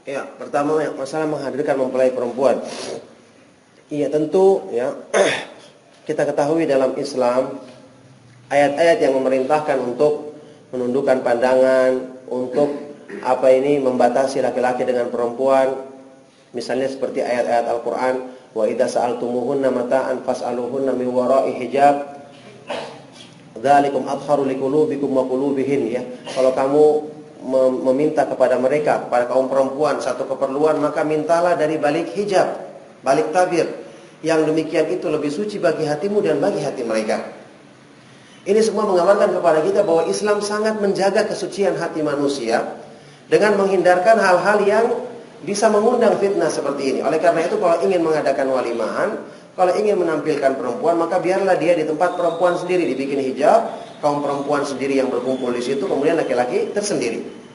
Ya, pertama masalah menghadirkan mempelai perempuan. Iya, tentu ya. Kita ketahui dalam Islam ayat-ayat yang memerintahkan untuk menundukkan pandangan, untuk membatasi laki-laki dengan perempuan. Misalnya seperti ayat-ayat Al-Qur'an, wa idza sa'altumuhunna mata'an fas'aluhunna min wara'i hijab. Dzalikum athharu liqulubikum wa qulubihin, ya. Kalau kamu meminta kepada mereka, kepada kaum perempuan satu keperluan, maka mintalah dari balik hijab, balik tabir. Yang demikian itu lebih suci bagi hatimu dan bagi hati mereka. Ini semua menggambarkan kepada kita bahwa Islam sangat menjaga kesucian hati manusia dengan menghindarkan hal-hal yang bisa mengundang fitnah seperti ini. Oleh karena itu, kalau ingin mengadakan walimahan, kalau ingin menampilkan perempuan, maka biarlah dia di tempat perempuan sendiri dibikin hijab, kaum perempuan sendiri yang berkumpul di situ, kemudian laki-laki tersendiri.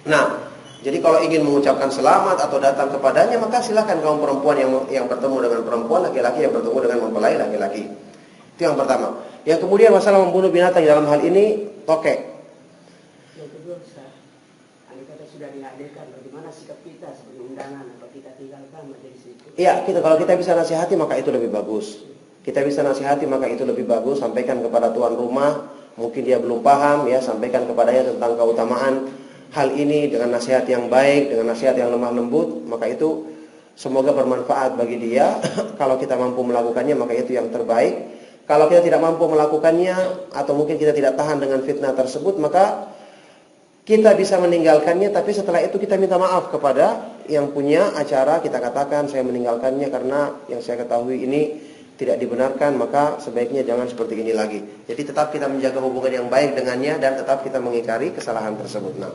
Nah, jadi kalau ingin mengucapkan selamat atau datang kepadanya, maka silakan kaum perempuan yang bertemu dengan perempuan, laki-laki yang bertemu dengan mempelai laki-laki. Itu yang pertama. Yang kemudian masalah membunuh binatang dalam hal ini tokek. Yang kedua, Ustaz, andai kata sudah dihadirkan, bagaimana sikap kita sebagai undangan atau kita tinggalkan majelis itu? Iya, kalau kita bisa nasihati maka itu lebih bagus. Kita bisa nasihati maka itu lebih bagus. Sampaikan kepada tuan rumah, mungkin dia belum paham, ya, sampaikan kepadanya tentang keutamaan hal ini dengan nasihat yang baik, dengan nasihat yang lemah lembut, maka itu semoga bermanfaat bagi dia. Kalau kita mampu melakukannya, maka itu yang terbaik. Kalau kita tidak mampu melakukannya, atau mungkin kita tidak tahan dengan fitnah tersebut, maka kita bisa meninggalkannya. Tapi setelah itu kita minta maaf kepada yang punya acara. Kita katakan, saya meninggalkannya karena yang saya ketahui ini tidak dibenarkan, maka sebaiknya jangan seperti ini lagi. Jadi tetap kita menjaga hubungan yang baik dengannya dan tetap kita mengingkari kesalahan tersebut. Nah,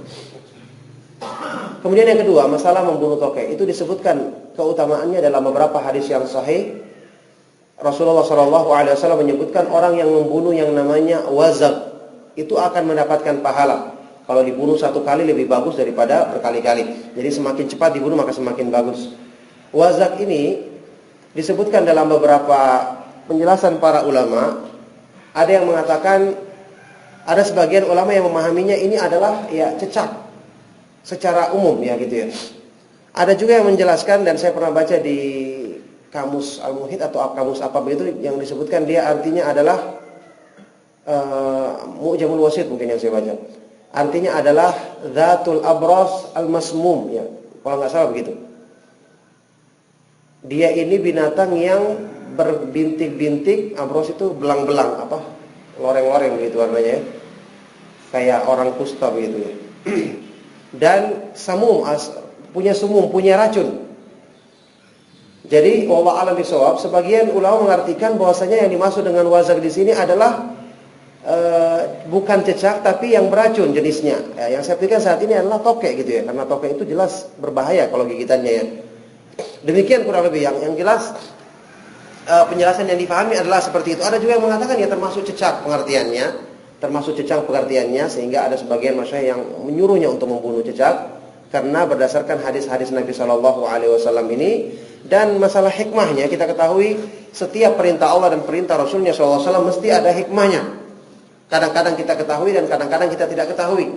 kemudian yang kedua, masalah membunuh tokek. Itu disebutkan keutamaannya dalam beberapa hadis yang sahih. Rasulullah SAW menyebutkan orang yang membunuh yang namanya wazak itu akan mendapatkan pahala. Kalau dibunuh satu kali lebih bagus daripada berkali-kali. Jadi semakin cepat dibunuh maka semakin bagus. Wazak ini disebutkan dalam beberapa penjelasan para ulama. Ada yang mengatakan, ada sebagian ulama yang memahaminya ini adalah ya cecak secara umum, ya gitu ya. Ada juga yang menjelaskan, dan saya pernah baca di kamus Al-Muhit atau kamus apa begitu, yang disebutkan dia artinya adalah Mu'jamul Wasit mungkin yang saya baca. Artinya adalah Zatul Abras Al-Masmum, ya. Kalau nggak salah begitu. Dia ini binatang yang berbintik-bintik, abros itu belang-belang, loreng-loreng begitu warnanya, ya. Kayak orang kusta begitu, ya. Dan samum, punya racun. Jadi wallahu a'lam bishawab, sebagian ulama mengartikan bahwasanya yang dimaksud dengan wazak di sini adalah bukan cecak tapi yang beracun jenisnya. Ya, yang saya pikirkan saat ini adalah tokek gitu ya, karena tokek itu jelas berbahaya kalau gigitannya, ya. Demikian kurang lebih yang jelas penjelasan yang difahami adalah seperti itu. Ada juga yang mengatakan ya termasuk cecak pengertiannya, sehingga ada sebagian masyayikh yang menyuruhnya untuk membunuh cecak karena berdasarkan hadis-hadis Nabi SAW ini. Dan masalah hikmahnya, kita ketahui setiap perintah Allah dan perintah Rasulnya SAW mesti ada hikmahnya. Kadang-kadang kita ketahui dan kadang-kadang kita tidak ketahui.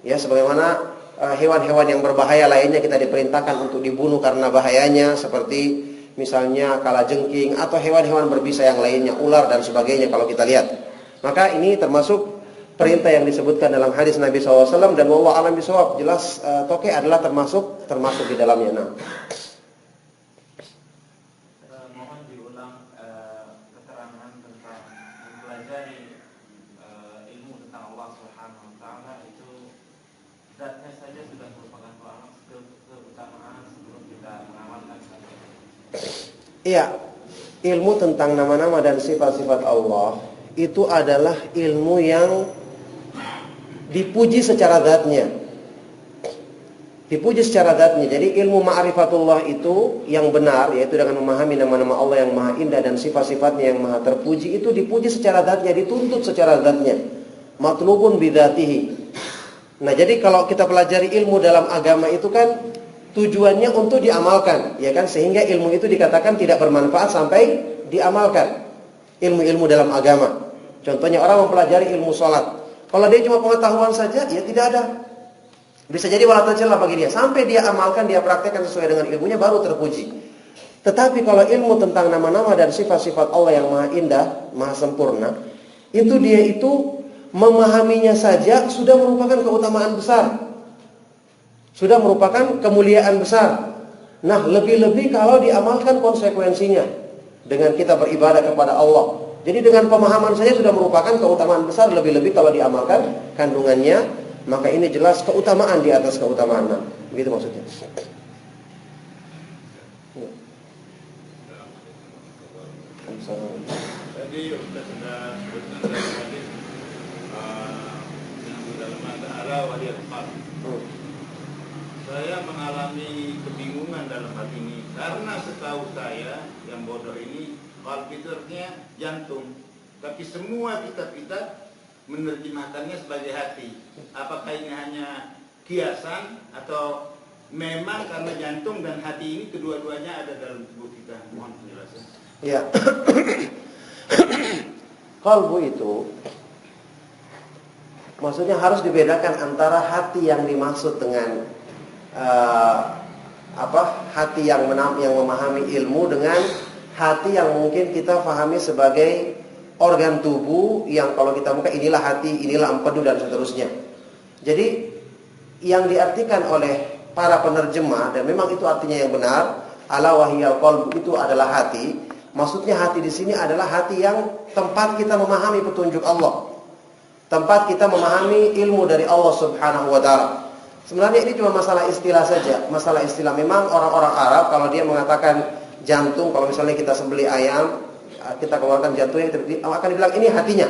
Ya, sebagaimana hewan-hewan yang berbahaya lainnya kita diperintahkan untuk dibunuh karena bahayanya, seperti misalnya kalajengking atau hewan-hewan berbisa yang lainnya, ular dan sebagainya kalau kita lihat. Maka ini termasuk perintah yang disebutkan dalam hadis Nabi SAW, dan wallahu a'lam bishawab, jelas tokek adalah termasuk di dalamnya. Nah, mohon diulang keterangan tentang mempelajari ilmu tentang Allah Subhanahu wa taala itu zatnya saja sudah merupakan keutamaan sebelum kita mengamalkan saja. iya, ilmu tentang nama-nama dan sifat-sifat Allah itu adalah ilmu yang dipuji secara zatnya. Jadi ilmu ma'rifatullah itu yang benar, yaitu dengan memahami nama-nama Allah yang maha indah dan sifat-sifatnya yang maha terpuji, itu dipuji secara zatnya, dituntut secara zatnya. Matlubun bidzatihi. Nah, jadi kalau kita pelajari ilmu dalam agama itu kan tujuannya untuk diamalkan, ya kan? Sehingga ilmu itu dikatakan tidak bermanfaat sampai diamalkan. Ilmu-ilmu dalam agama. Contohnya orang mempelajari ilmu sholat. Kalau dia cuma pengetahuan saja, ya tidak ada Bisa jadi wala tercela bagi dia. Sampai dia amalkan, dia praktekkan sesuai dengan ilmunya, baru terpuji. Tetapi kalau ilmu tentang nama-nama dan sifat-sifat Allah yang maha indah, maha sempurna, itu dia itu memahaminya saja sudah merupakan keutamaan besar. Sudah merupakan kemuliaan besar. Nah, lebih-lebih kalau diamalkan konsekuensinya dengan kita beribadah kepada Allah. Jadi dengan pemahaman saja sudah merupakan keutamaan besar, lebih-lebih kalau diamalkan kandungannya, maka ini jelas keutamaan di atas keutamaan. Nah, begitu maksudnya. Tadi Ustaz sudah sebutkan dalam hadis dalam ada waliyat qalb. Saya mengalami kebingungan dalam hal ini karena setahu saya yang bodoh ini qalb itu artinya jantung, tapi semua kitab-kitab menerjemahkannya sebagai hati. Apakah ini hanya kiasan atau memang karena jantung dan hati ini kedua-duanya ada dalam tubuh kita? Mohon penjelasan. Ya. Qalbu itu maksudnya harus dibedakan antara hati yang dimaksud dengan hati yang memahami ilmu dengan hati yang mungkin kita pahami sebagai organ tubuh yang kalau kita buka inilah hati, inilah empedu dan seterusnya. Jadi yang diartikan oleh para penerjemah, dan memang itu artinya yang benar, ala wahiyal qalbu, itu adalah hati. Maksudnya hati di sini adalah hati yang tempat kita memahami petunjuk Allah, tempat kita memahami ilmu dari Allah Subhanahu wa taala. Sebenarnya ini cuma masalah istilah saja, masalah istilah. Memang orang-orang Arab kalau dia mengatakan jantung, kalau misalnya kita sembelih ayam, kita keluarkan jantungnya, akan dibilang ini hatinya,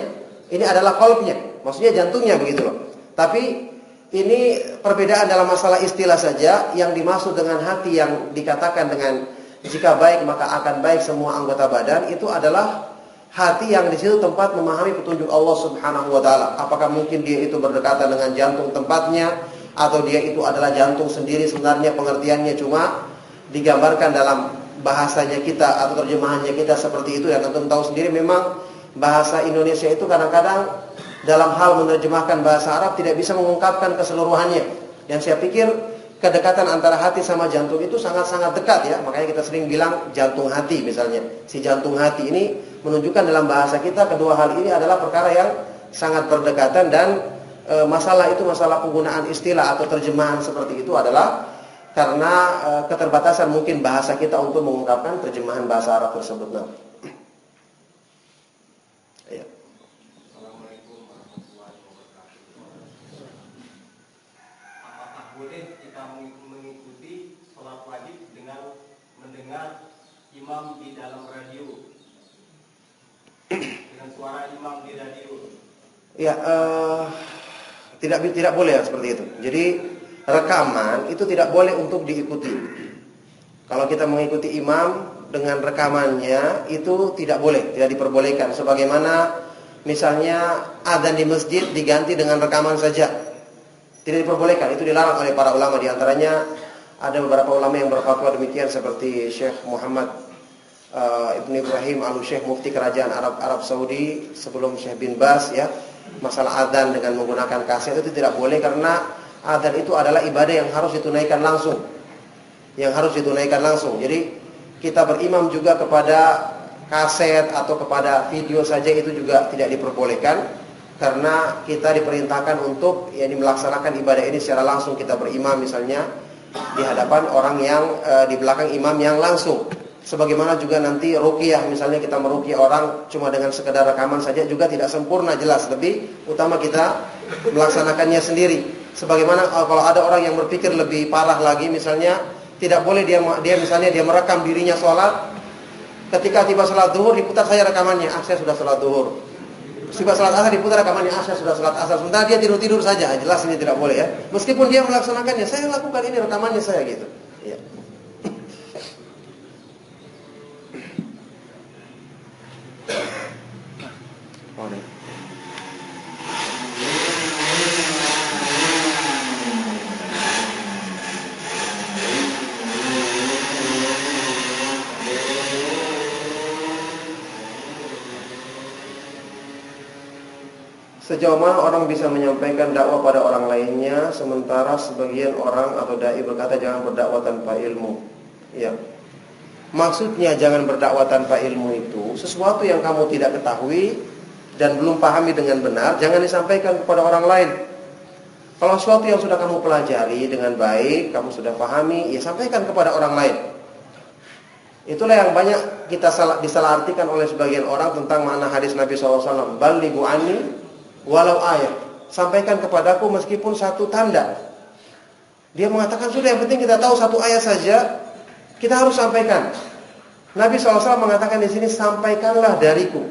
ini adalah qalbnya, maksudnya jantungnya, begitu loh. Tapi ini perbedaan dalam masalah istilah saja. Yang dimaksud dengan hati yang dikatakan dengan jika baik maka akan baik semua anggota badan, itu adalah hati yang di situ tempat memahami petunjuk Allah Subhanahu wa taala. Apakah mungkin dia itu berdekatan dengan jantung tempatnya, atau dia itu adalah jantung sendiri? Sebenarnya pengertiannya cuma digambarkan dalam bahasanya kita atau terjemahannya kita seperti itu. Ya, tentu tahu sendiri memang bahasa Indonesia itu kadang-kadang dalam hal menerjemahkan bahasa Arab tidak bisa mengungkapkan keseluruhannya. Dan saya pikir kedekatan antara hati sama jantung itu sangat-sangat dekat ya. Makanya kita sering bilang jantung hati misalnya. Si jantung hati ini menunjukkan dalam bahasa kita kedua hal ini adalah perkara yang sangat berdekatan. Dan masalah itu, masalah penggunaan istilah atau terjemahan seperti itu adalah karena keterbatasan mungkin bahasa kita untuk mengungkapkan terjemahan bahasa Arab tersebut. Nah. Ya. Assalamualaikum warahmatullahi wabarakatuh. Apakah boleh kita mengikuti sholat wajib dengan mendengar imam di dalam radio, dengan suara imam di radio? Ya, tidak boleh ya seperti itu. Jadi rekaman itu tidak boleh untuk diikuti. Kalau kita mengikuti imam dengan rekamannya itu tidak boleh, tidak diperbolehkan. Sebagaimana misalnya adzan di masjid diganti dengan rekaman saja, tidak diperbolehkan. Itu dilarang oleh para ulama. Di antaranya ada beberapa ulama yang berfatwa demikian seperti Syekh Muhammad Ibn Ibrahim Al-Syekh, mufti kerajaan Arab Saudi sebelum Syekh bin Baz ya. Masalah adzan dengan menggunakan kaset itu tidak boleh, karena adzan itu adalah ibadah yang harus ditunaikan langsung. Jadi kita berimam juga kepada kaset atau kepada video saja itu juga tidak diperbolehkan, karena kita diperintahkan untuk melaksanakan ibadah ini secara langsung. Kita berimam misalnya di hadapan orang yang di belakang imam yang langsung. Sebagaimana juga nanti ruqyah, misalnya kita meruqyah orang cuma dengan sekedar rekaman saja juga tidak sempurna, jelas. Lebih utama kita melaksanakannya sendiri. Sebagaimana kalau ada orang yang berpikir lebih parah lagi, misalnya tidak boleh dia misalnya dia merekam dirinya sholat, ketika tiba sholat zuhur diputar saja rekamannya, saya sudah sholat zuhur. Tiba sholat asar diputar rekamannya, saya sudah sholat asar. Sementara dia tidur saja, jelas ini tidak boleh ya. Meskipun dia melaksanakannya, saya lakukan ini rekamannya saya gitu. Ya. Sejauh mana orang bisa menyampaikan dakwah pada orang lainnya, sementara sebagian orang atau dai berkata jangan berdakwah tanpa ilmu. Ya. Maksudnya jangan berdakwah tanpa ilmu itu sesuatu yang kamu tidak ketahui dan belum pahami dengan benar, jangan disampaikan kepada orang lain. Kalau sesuatu yang sudah kamu pelajari dengan baik, kamu sudah pahami, ya sampaikan kepada orang lain. Itulah yang banyak disalahartikan oleh sebagian orang tentang makna hadis Nabi SAW. Balighu anni walau ayat, sampaikan kepadaku meskipun satu tanda. Dia mengatakan sudah, yang penting kita tahu satu ayat saja, kita harus sampaikan. Nabi SAW mengatakan di sini, sampaikanlah dariku.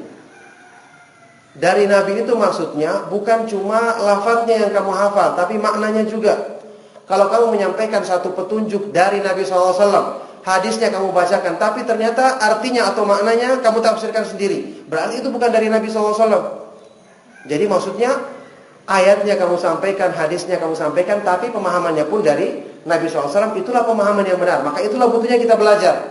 Dari Nabi itu maksudnya bukan cuma lafadznya yang kamu hafal, tapi maknanya juga. Kalau kamu menyampaikan satu petunjuk dari Nabi SAW, hadisnya kamu bacakan, tapi ternyata artinya atau maknanya kamu tafsirkan sendiri, berarti itu bukan dari Nabi SAW. Jadi maksudnya ayatnya kamu sampaikan, hadisnya kamu sampaikan, tapi pemahamannya pun dari Nabi SAW. Itulah pemahaman yang benar. Maka itulah butuhnya kita belajar.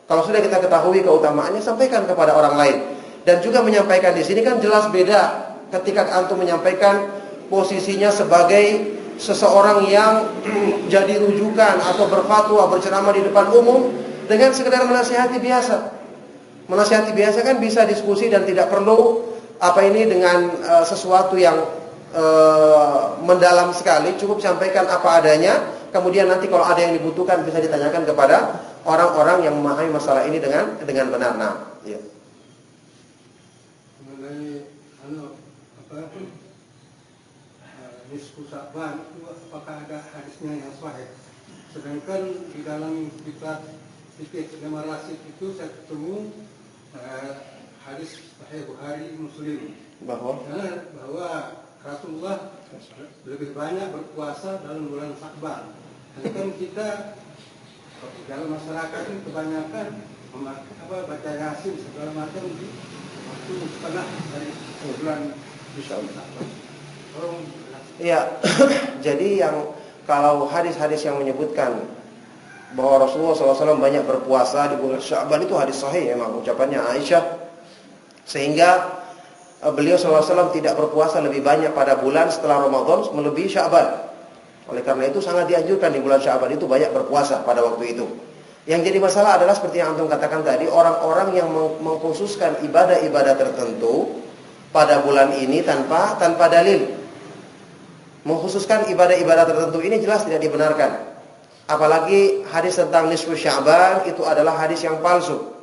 Kalau sudah kita ketahui keutamaannya, sampaikan kepada orang lain. Dan juga menyampaikan di sini kan jelas beda ketika antum menyampaikan posisinya sebagai seseorang yang jadi rujukan atau berfatwa, berceramah di depan umum, dengan sekedar menasihati biasa. Menasihati biasa kan bisa diskusi dan tidak perlu dengan sesuatu yang mendalam sekali. Cukup sampaikan apa adanya. Kemudian nanti kalau ada yang dibutuhkan bisa ditanyakan kepada orang-orang yang memahami masalah ini dengan benar. Nah, ya. Mengenai nisfu Sya'ban itu apakah ada hadisnya yang sahih? Sedangkan di dalam kitab fikih Rasid itu saya ketemu hadis Sahih Bukhari Muslim bahwa Rasulullah lebih banyak berpuasa dalam bulan Sya'ban. Kan kita dalam masyarakat ini kebanyakan baca Yasin segala macam di waktu setengah dari bulan Sya'ban. Iya. Jadi yang kalau hadis-hadis yang menyebutkan bahwa Rasulullah SAW banyak berpuasa di bulan Sya'ban itu hadis sahih, memang ucapannya Aisyah. Sehingga beliau SAW tidak berpuasa lebih banyak pada bulan setelah Ramadan melebihi Sya'ban. Oleh karena itu sangat dianjurkan di bulan Sya'ban itu banyak berpuasa pada waktu itu. Yang jadi masalah adalah seperti yang antum katakan tadi, orang-orang yang mengkhususkan ibadah-ibadah tertentu pada bulan ini tanpa dalil. Mengkhususkan ibadah-ibadah tertentu ini jelas tidak dibenarkan. Apalagi hadis tentang nisfu Sya'ban itu adalah hadis yang palsu.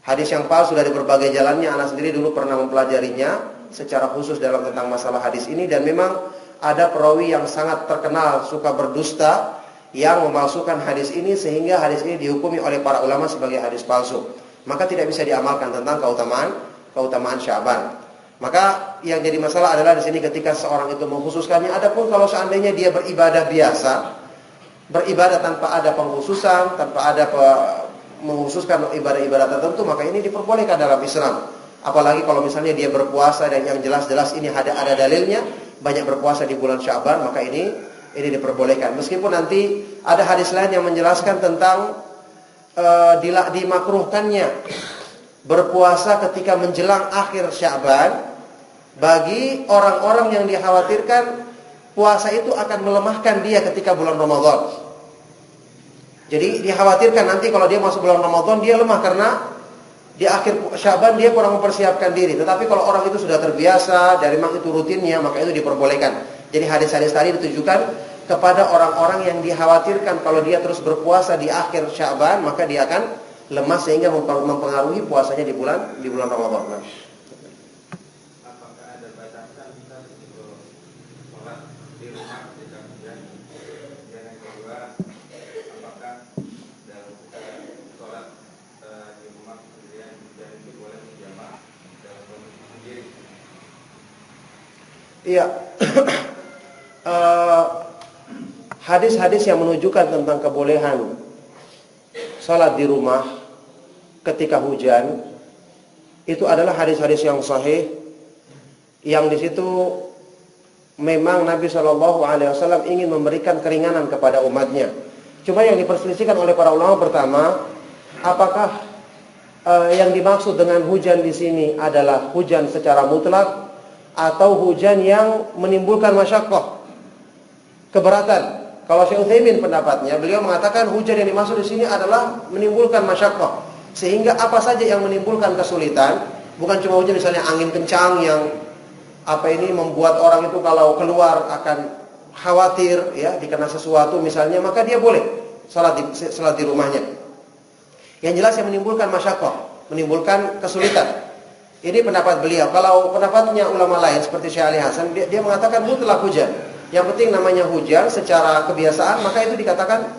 Hadis yang palsu dari berbagai jalannya. Anak sendiri dulu pernah mempelajarinya secara khusus dalam tentang masalah hadis ini. Dan memang ada perawi yang sangat terkenal suka berdusta yang memalsukan hadis ini, sehingga hadis ini dihukumi oleh para ulama sebagai hadis palsu. Maka tidak bisa diamalkan tentang keutamaan Sya'ban. Maka yang jadi masalah adalah di sini ketika seorang itu mengkhususkannya. Adapun kalau seandainya dia beribadah biasa, beribadah tanpa ada pengkhususan, tanpa ada mengkhususkan ibadah-ibadah tertentu, maka ini diperbolehkan dalam Islam. Apalagi kalau misalnya dia berpuasa dan yang jelas-jelas ini ada dalilnya, banyak berpuasa di bulan Sya'ban, maka ini diperbolehkan. Meskipun nanti ada hadis lain yang menjelaskan tentang dimakruhkannya berpuasa ketika menjelang akhir Sya'ban bagi orang-orang yang dikhawatirkan puasa itu akan melemahkan dia ketika bulan Ramadan. Jadi dikhawatirkan nanti kalau dia masuk bulan Ramadan dia lemah karena di akhir Sya'ban dia kurang mempersiapkan diri. Tetapi kalau orang itu sudah terbiasa dari memang itu rutinnya, maka itu diperbolehkan. Jadi hadis-hadis tadi ditujukan kepada orang-orang yang dikhawatirkan kalau dia terus berpuasa di akhir Sya'ban maka dia akan lemah sehingga mempengaruhi puasanya di bulan Ramadan. Nah. Apakah ada batasan kita untuk sholat di rumah ketika hujan? Dan yang kedua, apakah dalam sholat di rumah kemudian hujan itu boleh berjamaah dalam kondisi sendiri? Iya. Hadis-hadis yang menunjukkan tentang kebolehan salat di rumah ketika hujan itu adalah hadis-hadis yang sahih, yang di situ memang Nabi SAW ingin memberikan keringanan kepada umatnya. Cuma yang diperselisihkan oleh para ulama pertama, apakah yang dimaksud dengan hujan di sini adalah hujan secara mutlak atau hujan yang menimbulkan masyaqqah, keberatan. Kalau Syekh Utsaimin pendapatnya, beliau mengatakan hujan yang dimaksud di sini adalah menimbulkan masyaqqah. Sehingga apa saja yang menimbulkan kesulitan, bukan cuma hujan misalnya angin kencang yang membuat orang itu kalau keluar akan khawatir ya dikena sesuatu misalnya, maka dia boleh salat di rumahnya. Yang jelas yang menimbulkan masyaqqah, menimbulkan kesulitan. Ini pendapat beliau. Kalau pendapatnya ulama lain seperti Syekh Ali Hasan, dia mengatakan mutlak hujan. Yang penting namanya hujan secara kebiasaan, maka itu dikatakan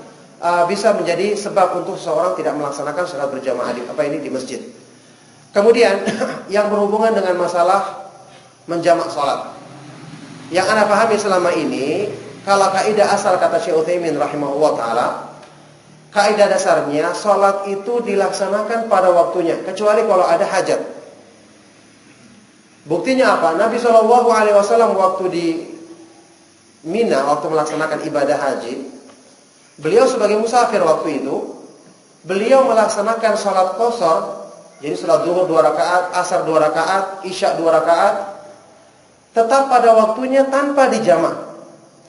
bisa menjadi sebab untuk seseorang tidak melaksanakan salat berjamaah di masjid. Kemudian yang berhubungan dengan masalah menjamak salat. Yang Anda pahami selama ini, kalau kaidah asal kata Syekh Utsaimin rahimahullah taala, kaidah dasarnya salat itu dilaksanakan pada waktunya, kecuali kalau ada hajat. Buktinya apa? Nabi SAW waktu di Mina, waktu melaksanakan ibadah haji, beliau sebagai musafir waktu itu, beliau melaksanakan salat qashar, jadi salat zuhur 2 rakaat, asar 2 rakaat, isya 2 rakaat, tetap pada waktunya tanpa dijamak.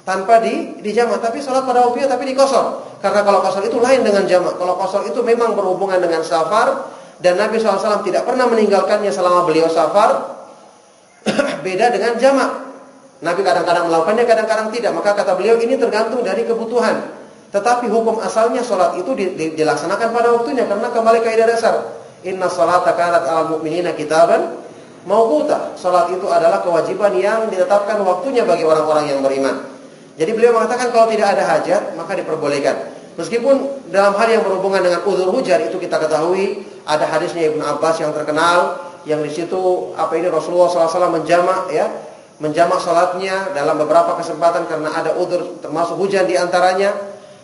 Tanpa dijamak, tapi salat pada waktunya tapi diqashar. Karena kalau qashar itu lain dengan jamak. Kalau qashar itu memang berhubungan dengan safar, dan Nabi SAW tidak pernah meninggalkannya selama beliau safar. Beda dengan jamak. Nabi kadang-kadang melakukannya, kadang-kadang tidak. Maka kata beliau ini tergantung dari kebutuhan. Tetapi hukum asalnya salat itu dilaksanakan pada waktunya, karena kembali kaidah dasar. Inna sholata kanat 'alal mu'minina kitaban mauquta. Salat itu adalah kewajiban yang ditetapkan waktunya bagi orang-orang yang beriman. Jadi beliau mengatakan kalau tidak ada hajat maka diperbolehkan. Meskipun dalam hal yang berhubungan dengan uzur hujan itu kita ketahui ada hadisnya Ibnu Abbas yang terkenal, yang di situ Rasulullah SAW menjamak salatnya dalam beberapa kesempatan karena ada uzur termasuk hujan di antaranya,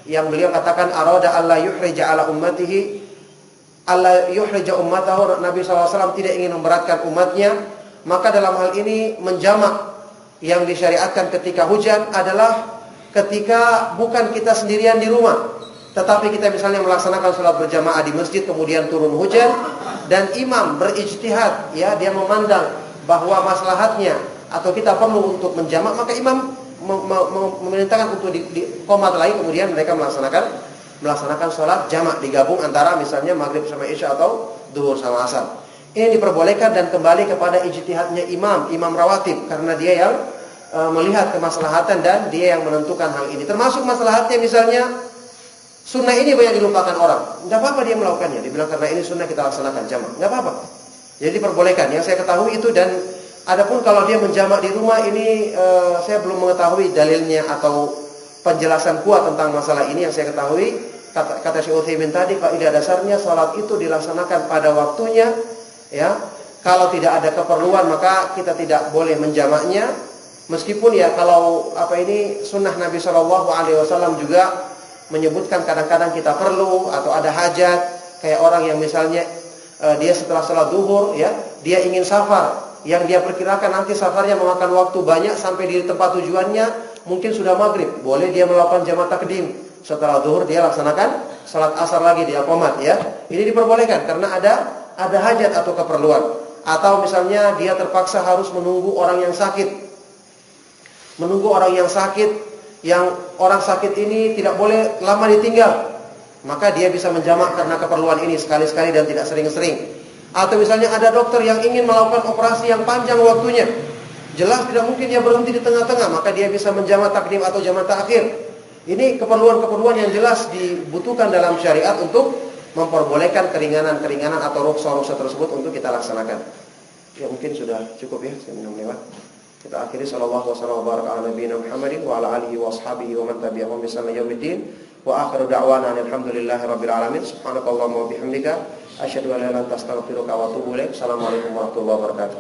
yang beliau katakan arada alla yuhrija ala ummatihi alla yuhrija ummatahu, Nabi SAW tidak ingin memberatkan umatnya. Maka dalam hal ini menjamak yang disyariatkan ketika hujan adalah ketika bukan kita sendirian di rumah, tetapi kita misalnya melaksanakan salat berjamaah di masjid, kemudian turun hujan dan imam berijtihad, ya, dia memandang bahwa maslahatnya atau kita perlu untuk menjamak, maka imam memerintahkan untuk di qomat lain, kemudian mereka melaksanakan salat jamak, digabung antara misalnya maghrib sama isya atau zuhur sama asar. Ini diperbolehkan dan kembali kepada ijtihadnya imam rawatib, karena dia yang melihat kemaslahatan dan dia yang menentukan hal ini. Termasuk maslahatnya misalnya sunnah ini banyak dilupakan orang, enggak apa-apa dia melakukannya. Dibilang karena ini sunnah kita laksanakan jamak, enggak apa-apa. Jadi diperbolehkan. Yang saya ketahui itu. Dan adapun kalau dia menjamak di rumah ini, saya belum mengetahui dalilnya atau penjelasan kuat tentang masalah ini. Yang saya ketahui kata Syekh Utsaimin tadi, kaidah dasarnya salat itu dilaksanakan pada waktunya, ya. Kalau tidak ada keperluan maka kita tidak boleh menjamaknya. Meskipun ya kalau sunnah Nabi SAW juga menyebutkan kadang-kadang kita perlu atau ada hajat, kayak orang yang misalnya dia setelah salat zuhur, ya, dia ingin safar, yang dia perkirakan nanti safarnya memakan waktu banyak sampai di tempat tujuannya mungkin sudah maghrib, boleh dia melakukan jamak takdim. Setelah zuhur dia laksanakan salat asar lagi, dia qomat, ya. Ini diperbolehkan karena ada hajat atau keperluan. Atau misalnya dia terpaksa harus menunggu orang yang sakit. Yang orang sakit ini tidak boleh lama ditinggal, maka dia bisa menjamak karena keperluan ini sekali-sekali dan tidak sering-sering. Atau misalnya ada dokter yang ingin melakukan operasi yang panjang waktunya, jelas tidak mungkin dia berhenti di tengah-tengah, maka dia bisa menjamak takdim atau jamak ta'khir. Ini keperluan-keperluan yang jelas dibutuhkan dalam syariat untuk memperbolehkan keringanan-keringanan atau rukhsah-rukhsah tersebut untuk kita laksanakan. Ya mungkin sudah cukup ya, saya minum lewat. Kita akhiri sallallahu wasallam wa baraka ala nabiyina Muhammadin wa ala alihi wa ashabihi wa man tabi'ahum bi ihsan ila yaumiddin. Wa akhiru da'wana alhamdulillahi rabbil alamin. Subhanakallahumma wa bihamdika asyhadu an la ilaha illa anta astaghfiruka wa atubu ilaik. Assalamualaikum warahmatullahi wabarakatuh.